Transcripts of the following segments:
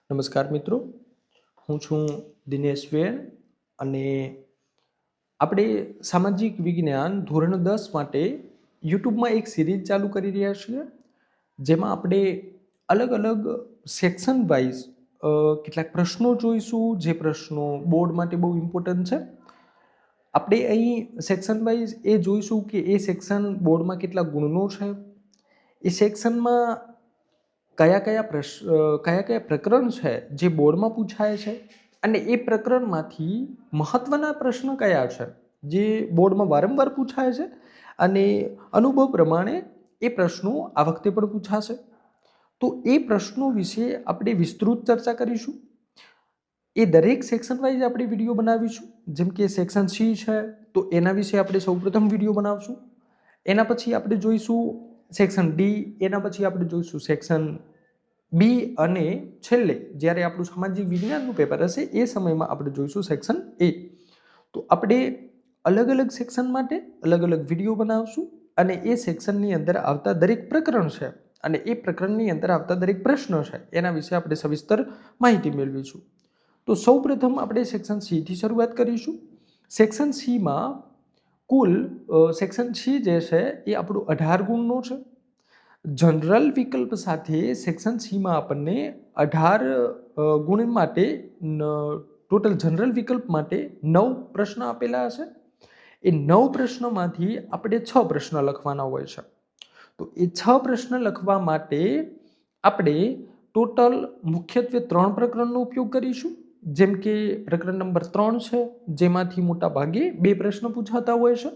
નમસ્કાર મિત્રો, હું છું દિનેશ વેર અને આપણે સામાજિક વિજ્ઞાન ધોરણ 10 માટે યુટ્યુબમાં એક સિરીઝ ચાલુ કરી રહ્યા છીએ, જેમાં આપણે અલગ અલગ સેક્શન વાઇઝ કેટલાક પ્રશ્નો જોઈશું, જે પ્રશ્નો બોર્ડ માટે બહુ ઇમ્પોર્ટન્ટ છે. આપણે અહીં સેક્શન વાઇઝ એ જોઈશું કે એ સેક્શન બોર્ડમાં કેટલા ગુણનો છે, એ સેક્શનમાં કયા કયા પ્રકરણ છે જે બોર્ડમાં પૂછાય છે, અને એ પ્રકરણમાંથી મહત્વના પ્રશ્ન કયા છે જે બોર્ડમાં વારંવાર પૂછાય છે અને અનુભવ પ્રમાણે એ પ્રશ્નો આ વખતે પણ પૂછાશે. તો એ પ્રશ્નો વિશે આપણે વિસ્તૃત ચર્ચા કરીશું. એ દરેક સેક્શન વાઇઝ આપણે વિડીયો બનાવીશું. જેમ કે સેક્શન સી છે તો એના વિશે આપણે સૌપ્રથમ વિડીયો બનાવશું. એના પછી આપણે જોઈશું સેક્શન ડી, એના પછી આપણે જોઈશું સેક્શન બી, અને છેલ્લે જ્યારે આપણું સામાજિક વિજ્ઞાનનું પેપર હશે એ સમયમાં આપણે જોઈશું સેક્શન એ. તો આપણે અલગ અલગ સેક્શન માટે અલગ અલગ વિડીયો બનાવશું અને એ સેક્શનની અંદર આવતા દરેક પ્રકરણ છે અને એ પ્રકરણની અંદર આવતા દરેક પ્રશ્નો છે એના વિશે આપણે સવિસ્તર માહિતી મેળવીશું. તો સૌપ્રથમ આપણે સેક્શન સી થી શરૂઆત કરીશું. સેક્શન સીમાં કુલ સેક્શન સી જે છે એ આપણું 18 ગુણનો છે. જનરલ વિકલ્પ સાથે સેક્શન સીમાં આપણને 18 ગુણ માટે ટોટલ જનરલ વિકલ્પ માટે 9 પ્રશ્ન આપેલા હશે. એ 9 પ્રશ્નોમાંથી આપણે 6 પ્રશ્ન લખવાના હોય છે. તો એ 6 પ્રશ્ન લખવા માટે આપણે ટોટલ મુખ્યત્વે 3 પ્રકરણનો ઉપયોગ કરીશું. જેમ કે પ્રકરણ નંબર 3 છે, જેમાંથી મોટા ભાગે 2 પ્રશ્ન પૂછાતા હોય છે.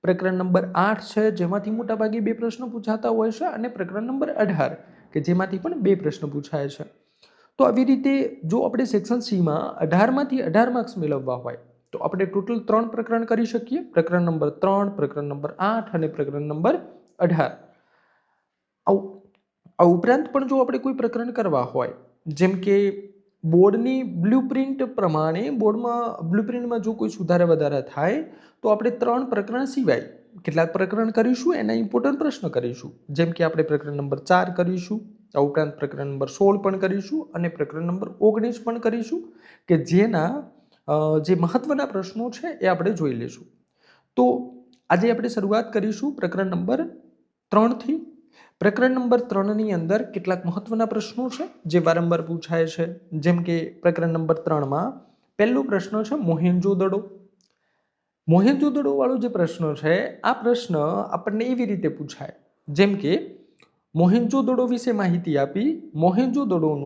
પ્રકરણ નંબર 8 છે, જેમાંથી મોટા ભાગે 2 પ્રશ્ન પૂછાતા હોય છે, અને પ્રકરણ નંબર 18 કે જેમાંથી પણ 2 પ્રશ્ન પૂછાય છે. તો આવી રીતે જો આપણે સેક્શન સીમાં 18માંથી 18 માર્ક્સ મેળવવા હોય તો આપણે ટોટલ 3 પ્રકરણ કરી શકીએ. પ્રકરણ નંબર 3, પ્રકરણ નંબર 8 અને પ્રકરણ નંબર 18. આ ઉપરાંત પણ જો આપણે કોઈ પ્રકરણ કરવા હોય, જેમ કે બોર્ડની બ્લુપ્રિન્ટ પ્રમાણે બ્લુપ્રિન્ટમાં જો કોઈ સુધારા વધારા થાય તો આપણે 3 પ્રકરણ સિવાય કેટલાક પ્રકરણ કરીશું, એના ઇમ્પોર્ટન્ટ પ્રશ્ન કરીશું. જેમ કે આપણે પ્રકરણ નંબર 4 કરીશું, આ ઉપરાંત પ્રકરણ નંબર 16 પણ કરીશું અને પ્રકરણ નંબર 19 પણ કરીશું, કે જેના જે મહત્વના પ્રશ્નો છે એ આપણે જોઈ લઈશું. તો આજે આપણે શરૂઆત કરીશું પ્રકરણ નંબર 3 થી. પ્રકરણ નંબર 3 ની અંદર કેટલાક મહત્વના પ્રશ્નો છે જે વારંવાર પૂછાય છે. જેમ કે પ્રકરણ નંબર 3માં પહેલો પ્રશ્ન છે મોહેન્જો-દડો. મોહેન્જો-દડો વાળો જે પ્રશ્ન છે, આ પ્રશ્ન આપણને એવી રીતે પૂછાય જેમ કે મોહેન્જો-દડો વિશે માહિતી આપી મોહેન્જો-દડોનું